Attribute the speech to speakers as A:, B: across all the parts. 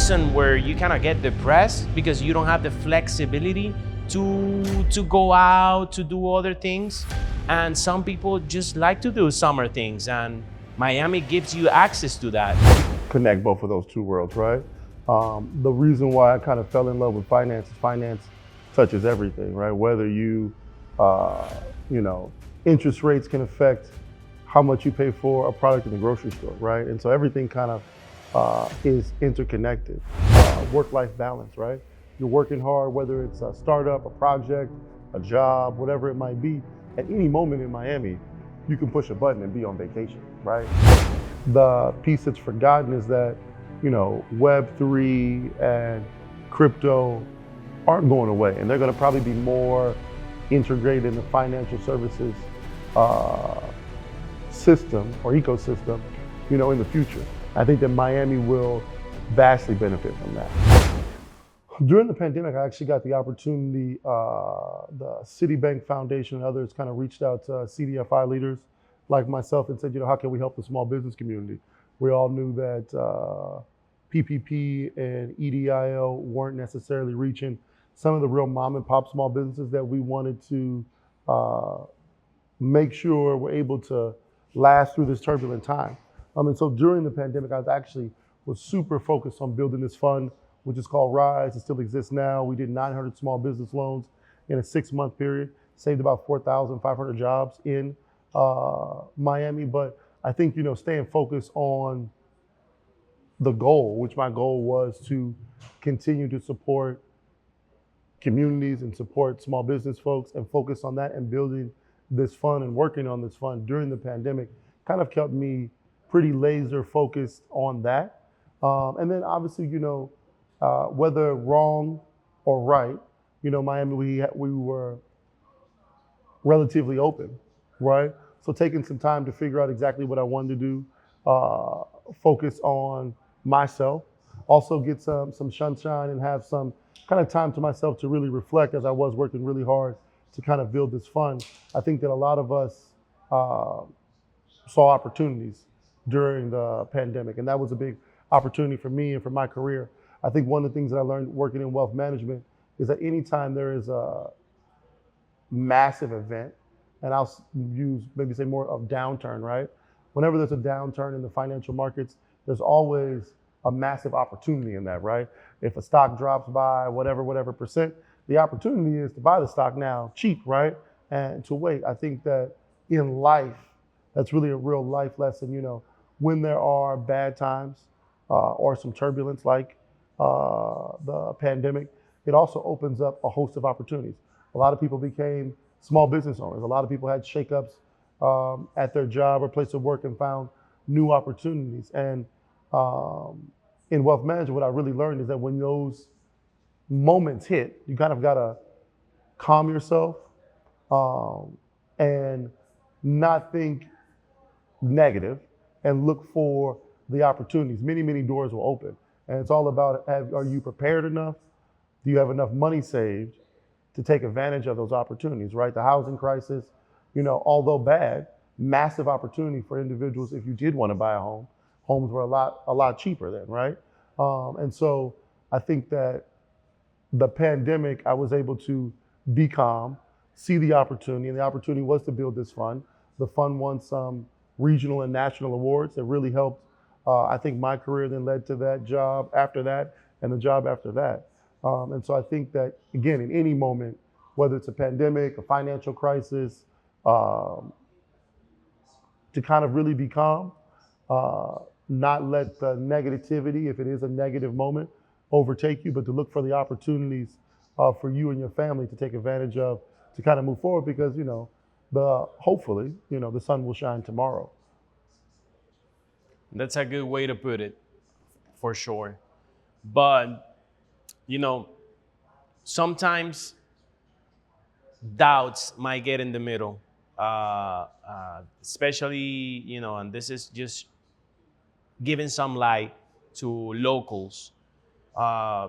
A: season where you kind of get depressed because you don't have the flexibility to go out, to do other things. And some people just like to do summer things, and Miami gives you access to that.
B: Connect both of those two worlds, right? The reason why I kind of fell in love with finance is finance touches everything, right? Whether interest rates can affect how much you pay for a product in the grocery store, right? And so everything kind of is interconnected. Work-life balance, right? You're working hard, whether it's a startup, a project, a job, whatever it might be. At any moment in Miami, you can push a button and be on vacation, right? The piece that's forgotten is that, Web3 and crypto aren't going away, and they're going to probably be more integrated in the financial services system or ecosystem, in the future. I think that Miami will vastly benefit from that. During the pandemic, I actually got the opportunity, the Citibank Foundation and others kind of reached out to CDFI leaders like myself and said, how can we help the small business community? We all knew that PPP and EDIO weren't necessarily reaching some of the real mom and pop small businesses that we wanted to make sure we're able to last through this turbulent time. And so during the pandemic, I was super focused on building this fund, which is called Rise. It still exists now. We did 900 small business loans in a 6-month period, saved about 4,500 jobs in Miami. But I think, staying focused on the goal, which my goal was to continue to support communities and support small business folks and focus on that and building this fund and working on this fund during the pandemic kind of kept me pretty laser focused on that. And then obviously, whether wrong or right, Miami, we were relatively open, right? So taking some time to figure out exactly what I wanted to do, focus on myself, also get some sunshine and have some kind of time to myself to really reflect as I was working really hard to kind of build this fund. I think that a lot of us saw opportunities during the pandemic, and that was a big opportunity for me and for my career. I think one of the things that I learned working in wealth management is that anytime there is a massive event, and I'll use maybe say more of downturn, right? Whenever there's a downturn in the financial markets, there's always a massive opportunity in that, right? If a stock drops by whatever percent, the opportunity is to buy the stock now cheap, right? And to wait. I think that in life, that's really a real life lesson, when there are bad times or some turbulence like the pandemic, it also opens up a host of opportunities. A lot of people became small business owners. A lot of people had shakeups at their job or place of work and found new opportunities. And in wealth management, what I really learned is that when those moments hit, you kind of got to calm yourself and not think negative and look for the opportunities. Many doors will open. And it's all about, are you prepared enough? Do you have enough money saved to take advantage of those opportunities, right? The housing crisis, although bad, massive opportunity for individuals if you did want to buy a home. Homes were a lot cheaper then, right? And so I think that the pandemic, I was able to be calm, see the opportunity, and the opportunity was to build this fund. The fund won some regional and national awards that really helped. I think my career then led to that job after that and the job after that. And so I think that, again, in any moment, whether it's a pandemic, a financial crisis, to kind of really be calm, not let the negativity, if it is a negative moment, overtake you, but to look for the opportunities for you and your family to take advantage of, to kind of move forward because, hopefully, the sun will shine tomorrow.
A: That's a good way to put it, for sure. But, sometimes doubts might get in the middle, especially, and this is just giving some light to locals,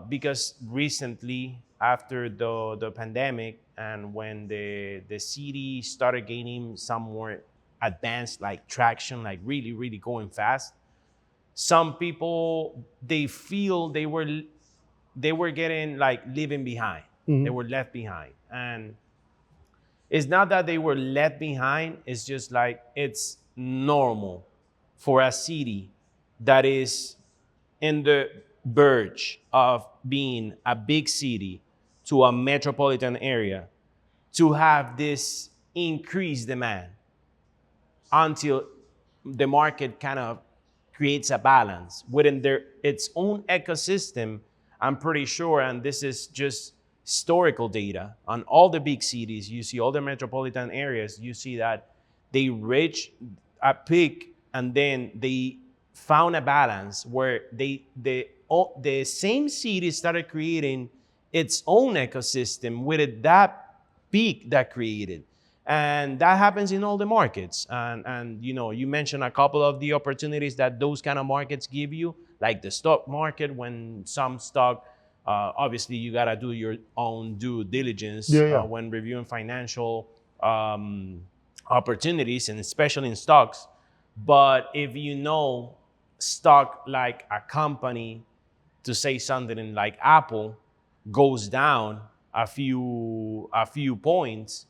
A: because recently, after the pandemic and when the city started gaining some more advanced traction, really going fast, some people, they feel they were getting like leaving behind. They
B: Mhm.
A: were left behind. And it's not that they were left behind, it's just like it's normal for a city that is in the verge of being a big city to a metropolitan area to have this increased demand until the market kind of creates a balance within its own ecosystem. I'm pretty sure, and this is just historical data on all the big cities, you see all the metropolitan areas, you see that they reach a peak and then they found a balance where the same city started creating its own ecosystem with that peak that created. And that happens in all the markets. And you mentioned a couple of the opportunities that those kind of markets give you, like the stock market. When some stock, obviously you got to do your own due diligence
B: Yeah, yeah.
A: when reviewing financial um, opportunities, and especially in stocks. But if stock like a company, to say something in like Apple, goes down a few points,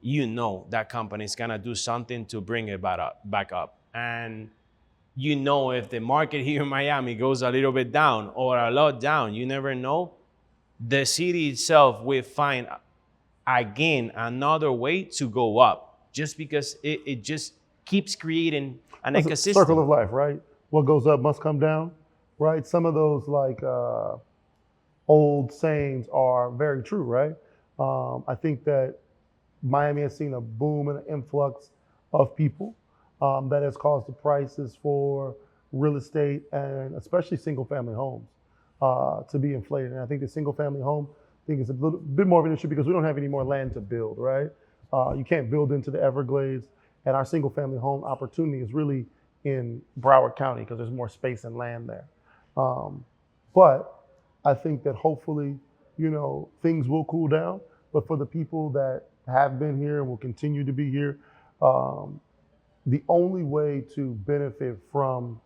A: that company is gonna do something to bring it back up. And if the market here in Miami goes a little bit down or a lot down, you never know. The city itself will find again another way to go up, just because it just keeps creating an
B: That's a circle
A: ecosystem.
B: of life, right? What goes up must come down, right? Some of those like old sayings are very true, right? I think that Miami has seen a boom and an influx of people that has caused the prices for real estate and especially single family homes to be inflated. And I think the single family home thing is a little bit more of an issue because we don't have any more land to build, right? You can't build into the Everglades, and our single family home opportunity is really in Broward County because there's more space and land there. Um, but I think that hopefully, things will cool down. But for the people that have been here and will continue to be here, um, the only way to benefit from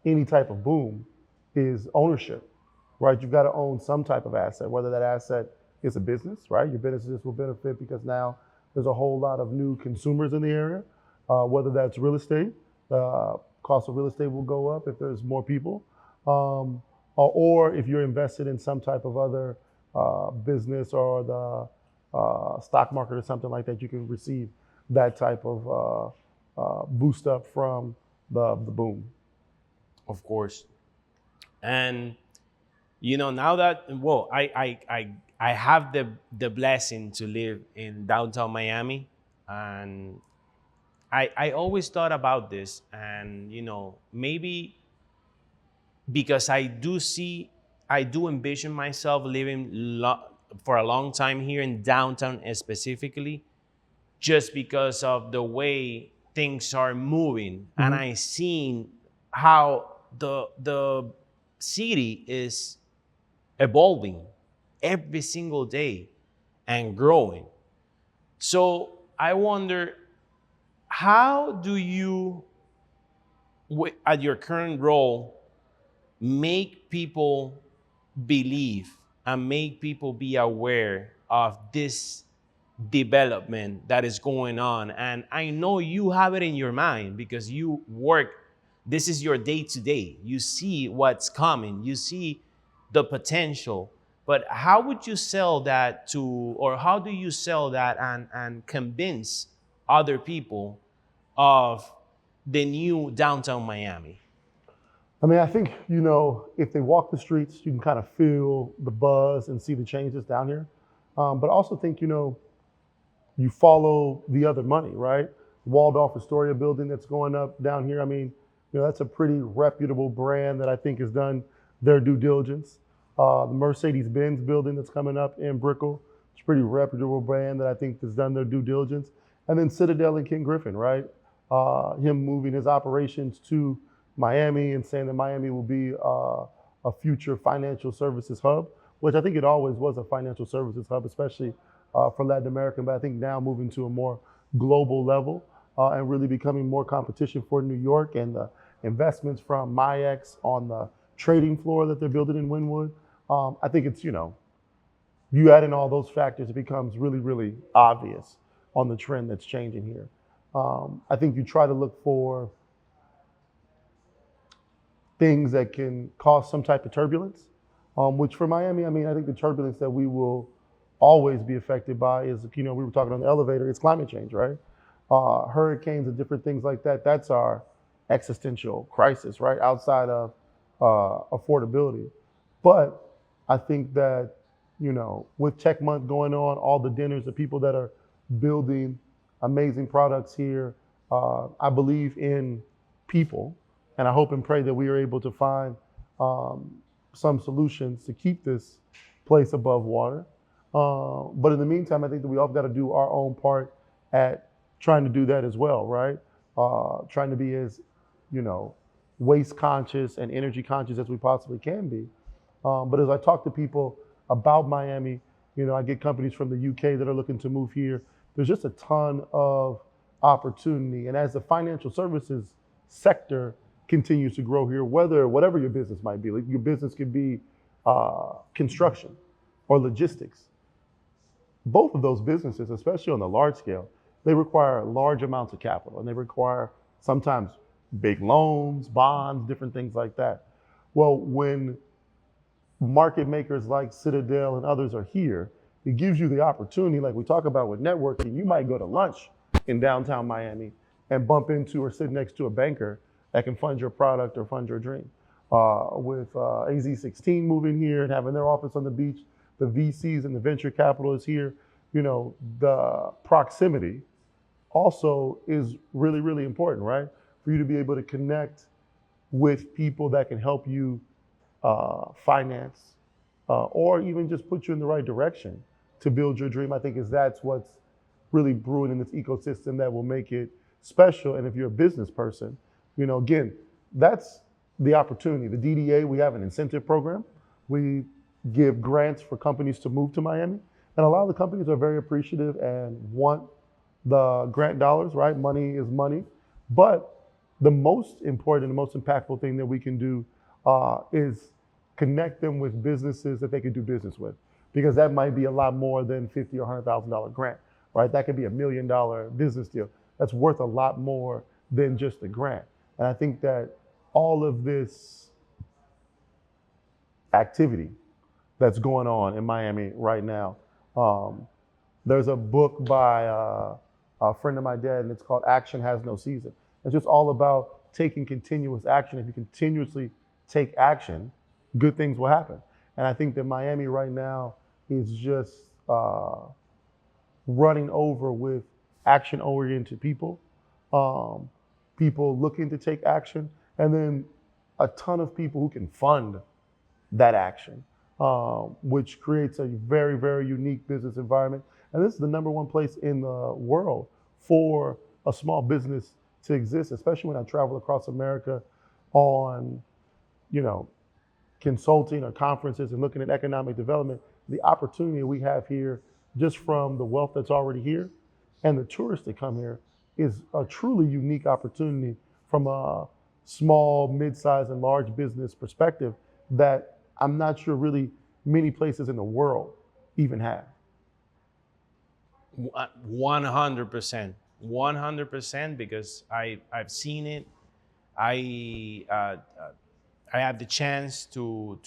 B: any type of boom is ownership, right? You've got to own some type of asset, whether that asset is a business, right? Your businesses will benefit because now there's a whole lot of new consumers in the area, whether that's real estate. Cost of real estate will go up if there's more people. Or if you're invested in some type of other business or the stock market or something like that, you can receive that type of boost up from the boom.
A: Of course. And now that, well, I have the blessing to live in downtown Miami. And I always thought about this. And maybe because I do envision myself living for a long time here in downtown specifically, just because of the way things are moving. And
B: Mhm.
A: I seen how the city is evolving every single day and growing. So I wonder, how do you, at your current role, make people believe and make people be aware of this development that is going on? And I know you have it in your mind because you work, this is your day to day. You see what's coming, you see the potential. But how would you sell that to, or how do you sell that and convince other people of the new downtown Miami?
B: I mean, I think, if they walk the streets, you can kind of feel the buzz and see the changes down here. But I also think, you follow the other money, right? Waldorf Astoria building that's going up down here. I mean, that's a pretty reputable brand that I think has done their due diligence. The Mercedes-Benz building that's coming up in Brickell, it's a pretty reputable brand that I think has done their due diligence. And then Citadel and King Griffin, right? Him moving his operations to Miami and saying that Miami will be a future financial services hub, which I think it always was a financial services hub, especially for Latin America. But I think now moving to a more global level and really becoming more competition for New York and the investments from MyX on the trading floor that they're building in Wynwood. I think it's, you add in all those factors, it becomes really, really obvious on the trend that's changing here. I think you try to look for things that can cause some type of turbulence, which for Miami, I mean, I think the turbulence that we will always be affected by is, we were talking on the elevator, it's climate change, right? Hurricanes and different things like that, that's our existential crisis, right? Outside of affordability. But I think that, with Tech Month going on, all the dinners, the people that are building amazing products here, I believe in people. And I hope and pray that we are able to find some solutions to keep this place above water. But in the meantime, I think that we all got to do our own part at trying to do that as well, right? Trying to be as, waste conscious and energy conscious as we possibly can be. But as I talk to people about Miami, I get companies from the UK that are looking to move here. There's just a ton of opportunity. And as the financial services sector continues to grow here, whatever your business might be, like your business could be construction or logistics. Both of those businesses, especially on the large scale, they require large amounts of capital, and they require sometimes big loans, bonds, different things like that. Well, when market makers like Citadel and others are here, it gives you the opportunity, like we talk about with networking. You might go to lunch in downtown Miami and bump into or sit next to a banker that can fund your product or fund your dream. With AZ16 moving here and having their office on the beach, the VCs and the venture capital is here. The proximity also is really, really important, right? For you to be able to connect with people that can help you finance or even just put you in the right direction to build your dream. I think that's what's really brewing in this ecosystem that will make it special. And if you're a business person, again, that's the opportunity. The DDA, we have an incentive program. We give grants for companies to move to Miami. And a lot of the companies are very appreciative and want the grant dollars, right? Money is money. But the most important, the most impactful thing that we can do is connect them with businesses that they can do business with, because that might be a lot more than $50,000 or $100,000 grant, right? That could be $1 million business deal. That's worth a lot more than just a grant. And I think that all of this activity that's going on in Miami right now, there's a book by a friend of my dad, and it's called Action Has No Season. It's just all about taking continuous action. If you continuously take action, good things will happen. And I think that Miami right now is just running over with action-oriented people, people looking to take action, and then a ton of people who can fund that action, which creates a very, very unique business environment. And this is the #1 place in the world for a small business to exist, especially when I travel across America on, consulting or conferences and looking at economic development. The opportunity we have here, just from the wealth that's already here and the tourists that come here, is a truly unique opportunity from a small, mid-sized, and large business perspective that I'm not sure really many places in the world even have.
A: 100%. 100%, because I've seen it. I had the chance to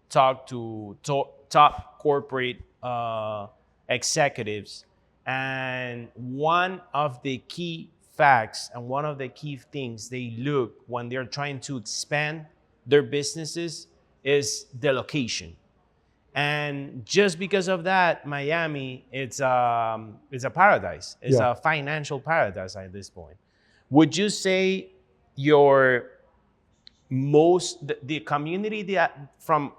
A: talk to top corporate executives, and one of the key facts and one of the key things they look when they're trying to expand their businesses is the location. And just because of that, Miami, it's a paradise. It's a financial paradise at this point. Would you say the community that from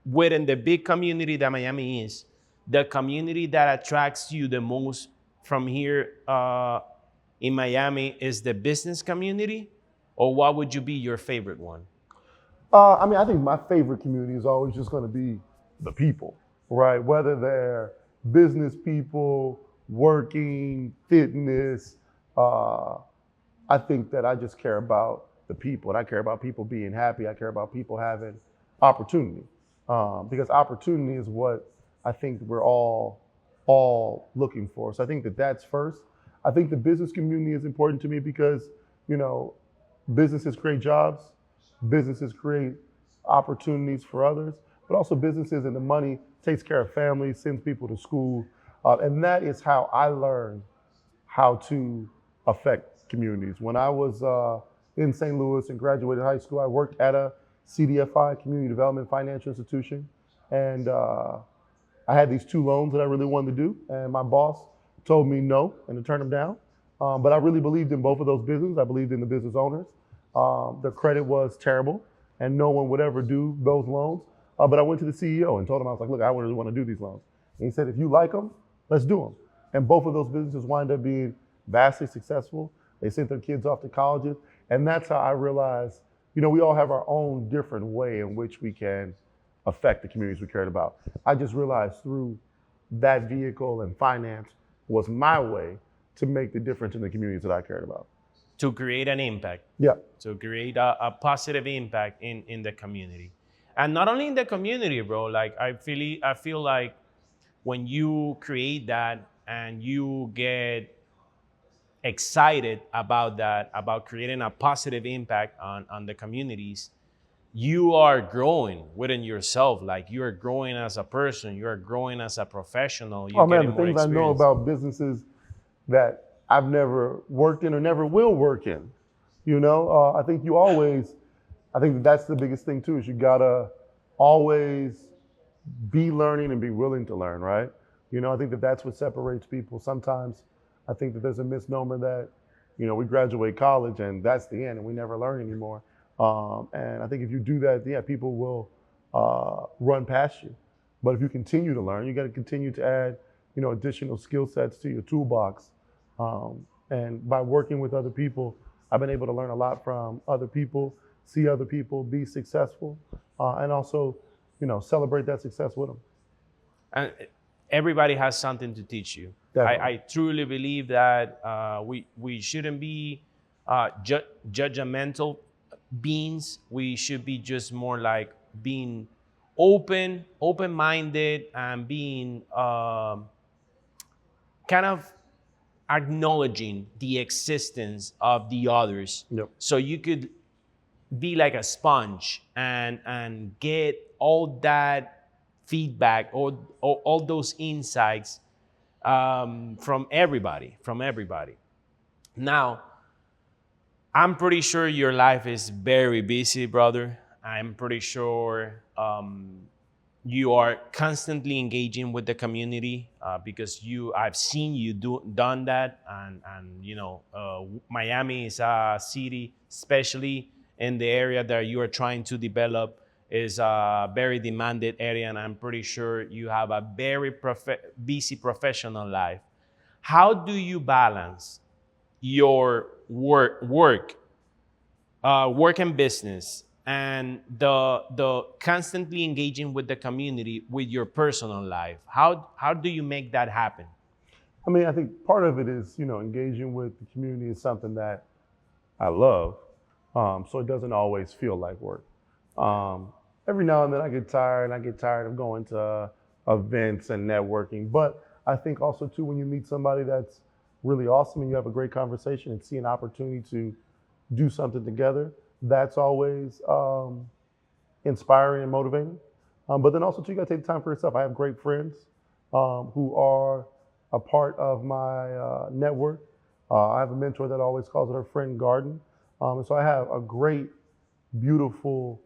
A: within the big community that Miami is, the community that attracts you the most from here in Miami is the business community, or what would you be your favorite one?
B: I think my favorite community is always just going to be the people, right? Whether they're business people, working, fitness. I think that I just care about the people, and I care about people being happy. I care about people having opportunity, because opportunity is what I think we're all looking for. So I think that that's first. I think the business community is important to me because, you know, businesses create jobs, businesses create opportunities for others, but also businesses and the money takes care of families, sends people to school, and that is how I learned how to affect communities. When I was in St. Louis and graduated high school, I worked at a CDFI, Community Development Financial Institution, and I had these two loans that I really wanted to do, and my boss told me no and to turn them down. But I really believed in both of those businesses. I believed in the business owners. Their credit was terrible, and no one would ever do those loans. But I went to the CEO and told him, I was like, look, I really want to do these loans. And he said, if you like them, let's do them. And both of those businesses wind up being vastly successful. They sent their kids off to colleges. And that's how I realized, you know, we all have our own different way in which we can affect the communities we cared about. I just realized through that vehicle and finance was my way to make the difference in the communities that I cared about.
A: To create an impact.
B: Yeah.
A: To create a positive impact in the community. And not only in the community, bro, like I feel like when you create that and you get excited about that, about creating a positive impact on the communities, you are growing within yourself. Like you are growing as a person, you are growing as a professional. You're
B: Oh man,
A: getting
B: the
A: more
B: things I know
A: experience.
B: about businesses that I've never worked in or never will work in. You know, I think that's the biggest thing too, is you gotta always be learning and be willing to learn, right? You know, I think that that's what separates people. Sometimes I think that there's a misnomer that, you know, we graduate college and that's the end and we never learn anymore. And I think if you do that, yeah, people will run past you. But if you continue to learn, you got to continue to add, you know, additional skill sets to your toolbox. And by working with other people, I've been able to learn a lot from other people, see other people be successful, and also, you know, celebrate that success with them.
A: And everybody has something to teach you.
B: Definitely.
A: I truly believe that we shouldn't be judgmental beings. We should be just more like being open-minded, and being kind of acknowledging the existence of the others,
B: Yep.
A: so you could be like a sponge and get all that feedback, all those insights from everybody. Now, I'm pretty sure your life is very busy, brother. I'm pretty sure you are constantly engaging with the community, because I've seen you done that, and you know, Miami is a city, especially in the area that you are trying to develop, is a very demanded area, and I'm pretty sure you have a very busy professional life. How do you balance your work and business, and the constantly engaging with the community with your personal life? How do you make that happen?
B: I mean, I think part of it is, you know, engaging with the community is something that I love, so it doesn't always feel like work. Every now and then I get tired of going to events and networking. But I think also too, when you meet somebody that's really awesome and you have a great conversation and see an opportunity to do something together, that's always inspiring and motivating. But then also too, you gotta take the time for yourself. I have great friends who are a part of my network. I have a mentor that always calls it her friend garden. And so I have a great, beautiful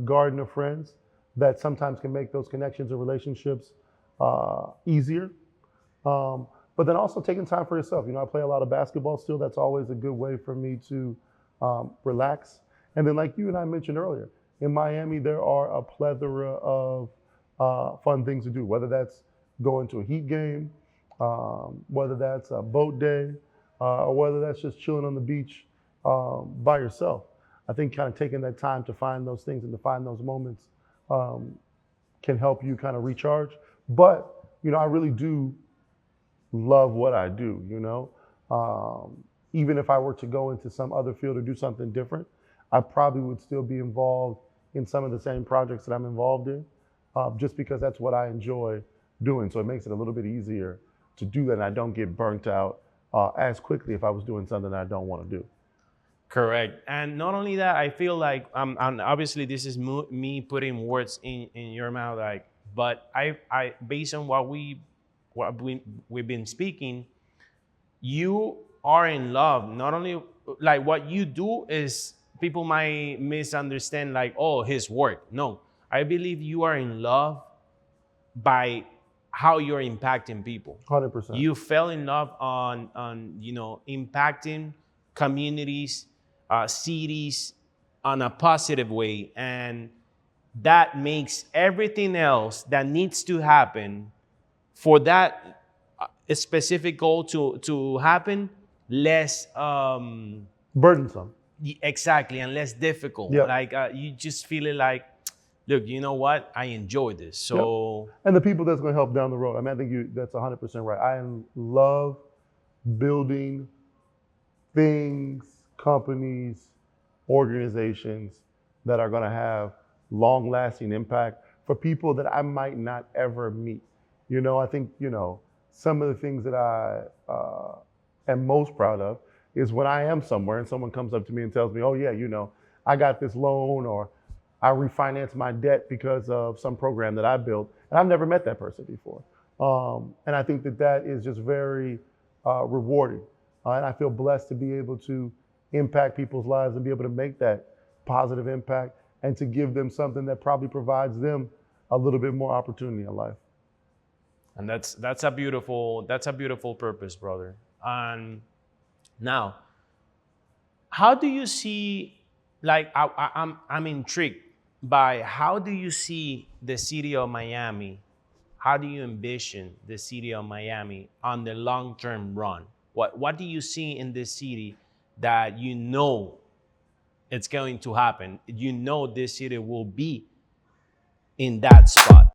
B: garden of friends that sometimes can make those connections and relationships easier. But then also taking time for yourself. You know, I play a lot of basketball still. That's always a good way for me to relax. And then, like you and I mentioned earlier, in Miami, there are a plethora of fun things to do, whether that's going to a Heat game, whether that's a boat day, or whether that's just chilling on the beach by yourself. I think kind of taking that time to find those things and to find those moments can help you kind of recharge. But, you know, I really do love what I do, you know. even if I were to go into some other field or do something different, I probably would still be involved in some of the same projects that I'm involved in, just because that's what I enjoy doing. So it makes it a little bit easier to do that, and I don't get burnt out as quickly if I was doing something that I don't want to do.
A: Correct. And not only that, I feel like and obviously this is me putting words in your mouth, like, but I based on we've been speaking, you are in love. Not only like what you do is people might misunderstand, like, oh, his work. No, I believe you are in love by how you're impacting people.
B: 100%.
A: You fell in love on impacting communities, cities on a positive way, and that makes everything else that needs to happen for that specific goal to happen less
B: Burdensome.
A: exactly, and less difficult.
B: Yep.
A: Like you just feel it like, look, you know what, I enjoy this. So
B: Yep. And the people that's going to help down the road. I mean, I think that's 100% right. I love building things, companies, organizations that are going to have long-lasting impact for people that I might not ever meet. I think, some of the things that I am most proud of is when I am somewhere and someone comes up to me and tells me, oh yeah, I got this loan, or I refinanced my debt because of some program that I built, and I've never met that person before. And I think that is just very rewarding. And I feel blessed to be able to impact people's lives and be able to make that positive impact, and to give them something that probably provides them a little bit more opportunity in life.
A: And that's a beautiful purpose, brother. And now, how do you see? Like, I'm intrigued by how do you see the city of Miami? How do you envision the city of Miami on the long-term run? What do you see in this city that it's going to happen? This city will be in that spot.